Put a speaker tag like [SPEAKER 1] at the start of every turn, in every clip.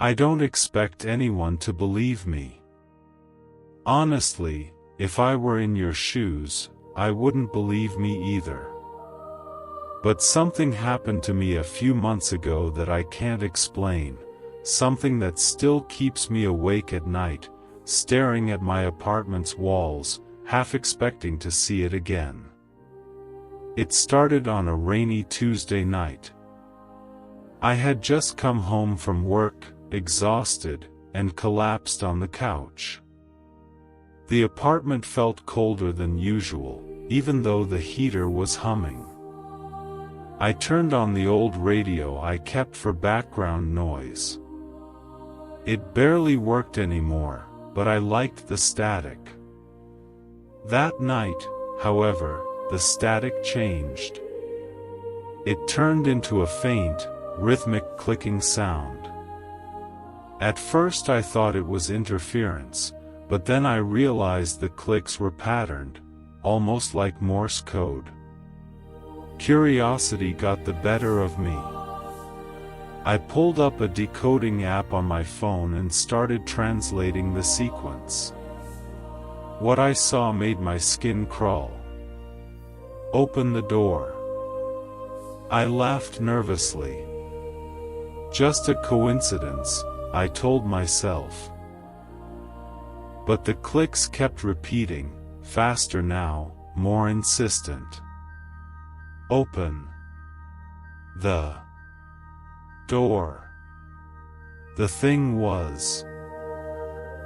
[SPEAKER 1] I don't expect anyone to believe me. Honestly, if I were in your shoes, I wouldn't believe me either. But something happened to me a few months ago that I can't explain, something that still keeps me awake at night, staring at my apartment's walls, half expecting to see it again. It started on a rainy Tuesday night. I had just come home from work, exhausted, and collapsed on the couch. The apartment felt colder than usual, even though the heater was humming. I turned on the old radio I kept for background noise. It barely worked anymore, but I liked the static. That night, however, the static changed. It turned into a faint, rhythmic clicking sound. At first I thought it was interference, but then I realized the clicks were patterned, almost like Morse code. Curiosity got the better of me. I pulled up a decoding app on my phone and started translating the sequence. What I saw made my skin crawl. "Open the door." I laughed nervously. Just a coincidence, I told myself. But the clicks kept repeating, faster now, more insistent. "Open the door." The thing was,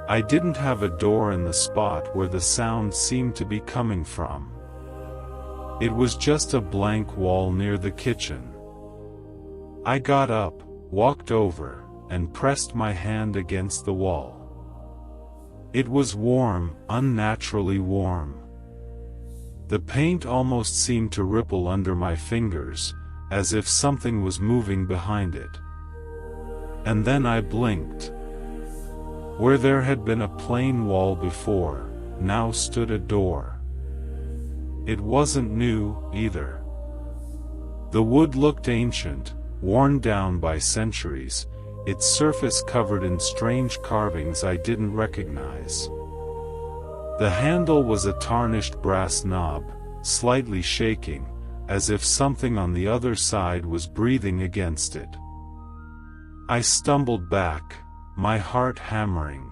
[SPEAKER 1] I didn't have a door in the spot where the sound seemed to be coming from. It was just a blank wall near the kitchen. I got up, walked over, and pressed my hand against the wall. It was warm, unnaturally warm. The paint almost seemed to ripple under my fingers, as if something was moving behind it. And then I blinked. Where there had been a plain wall before, now stood a door. It wasn't new, either. The wood looked ancient, worn down by centuries, its surface covered in strange carvings I didn't recognize. The handle was a tarnished brass knob, slightly shaking, as if something on the other side was breathing against it. I stumbled back, my heart hammering.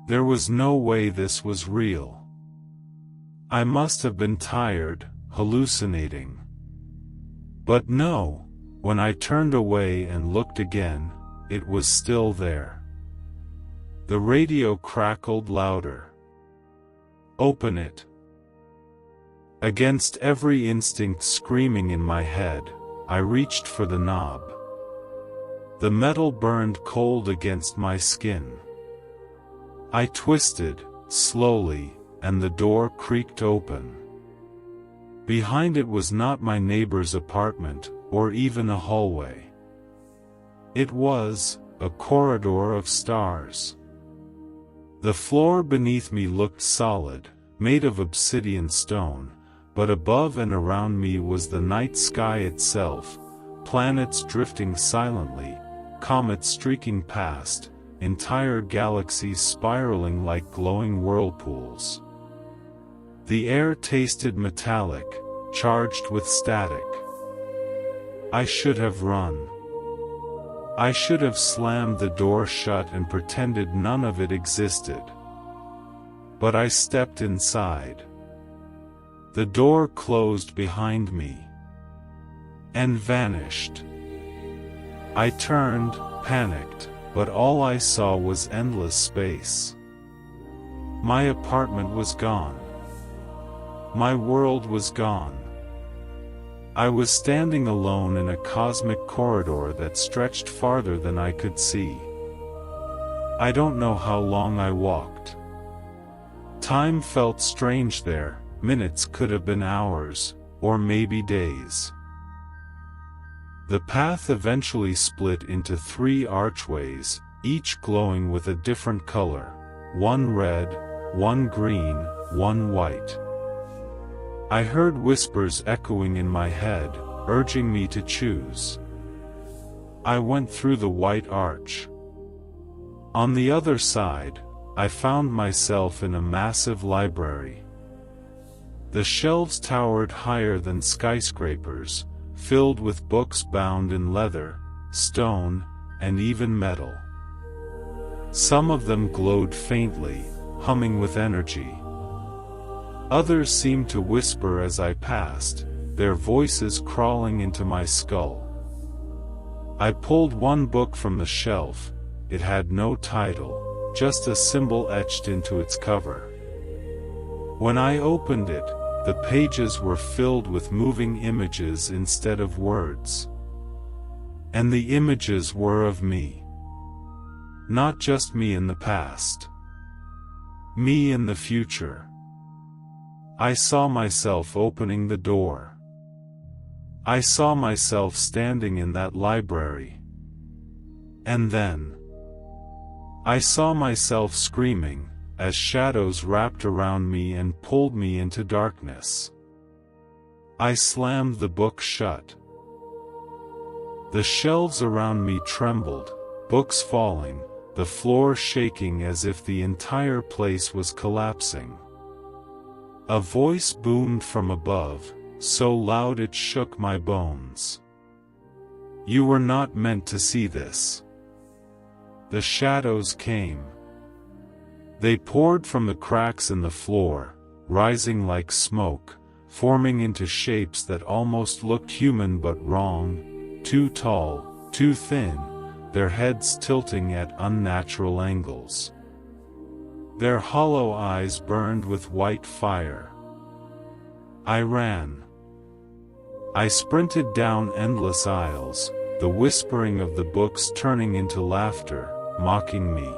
[SPEAKER 1] There was no way this was real. I must have been tired, hallucinating. But no, when I turned away and looked again, it was still there. The radio crackled louder. "Open it." Against every instinct screaming in my head, I reached for the knob. The metal burned cold against my skin. I twisted, slowly, and the door creaked open. Behind it was not my neighbor's apartment, or even a hallway. It was a corridor of stars. The floor beneath me looked solid, made of obsidian stone, but above and around me was the night sky itself, planets drifting silently, comets streaking past, entire galaxies spiraling like glowing whirlpools. The air tasted metallic, charged with static. I should have run. I should have slammed the door shut and pretended none of it existed. But I stepped inside. The door closed behind me and vanished. I turned, panicked, but all I saw was endless space. My apartment was gone. My world was gone. I was standing alone in a cosmic corridor that stretched farther than I could see. I don't know how long I walked. Time felt strange there, minutes could have been hours, or maybe days. The path eventually split into 3 archways, each glowing with a different color, one red, one green, one white. I heard whispers echoing in my head, urging me to choose. I went through the white arch, On the other side, I found myself in a massive library. The shelves towered higher than skyscrapers, filled with books bound in leather, stone, and even metal. Some of them glowed faintly, humming with energy. Others seemed to whisper as I passed, their voices crawling into my skull. I pulled one book from the shelf. It had no title, just a symbol etched into its cover. When I opened it, the pages were filled with moving images instead of words. And the images were of me. Not just me in the past. Me in the future. I saw myself opening the door. I saw myself standing in that library. And then I saw myself screaming, as shadows wrapped around me and pulled me into darkness. I slammed the book shut. The shelves around me trembled, books falling, the floor shaking as if the entire place was collapsing. A voice boomed from above, so loud it shook my bones. You were not meant to see this. The shadows came. They poured from the cracks in the floor, rising like smoke, forming into shapes that almost looked human but wrong, too tall, too thin, their heads tilting at unnatural angles. Their hollow eyes burned with white fire. I ran. I sprinted down endless aisles, the whispering of the books turning into laughter, mocking me.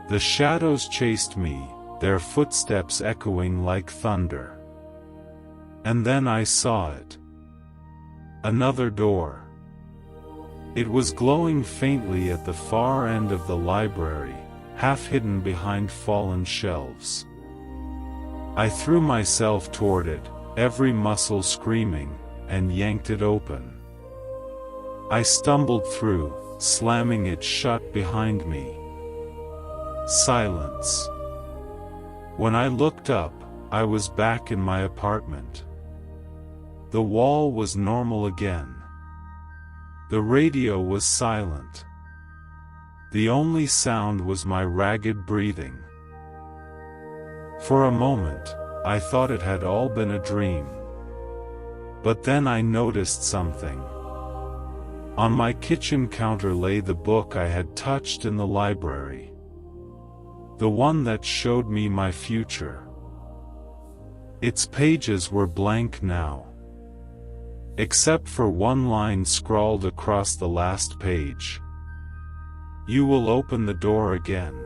[SPEAKER 1] The shadows chased me, their footsteps echoing like thunder. And then I saw it. Another door. It was glowing faintly at the far end of the library, half hidden behind fallen shelves. I threw myself toward it, every muscle screaming, and yanked it open. I stumbled through, slamming it shut behind me. Silence. When I looked up, I was back in my apartment. The wall was normal again. The radio was silent. The only sound was my ragged breathing. For a moment, I thought it had all been a dream. But then I noticed something. On my kitchen counter lay the book I had touched in the library. The one that showed me my future. Its pages were blank now. Except for one line scrawled across the last page. You will open the door again.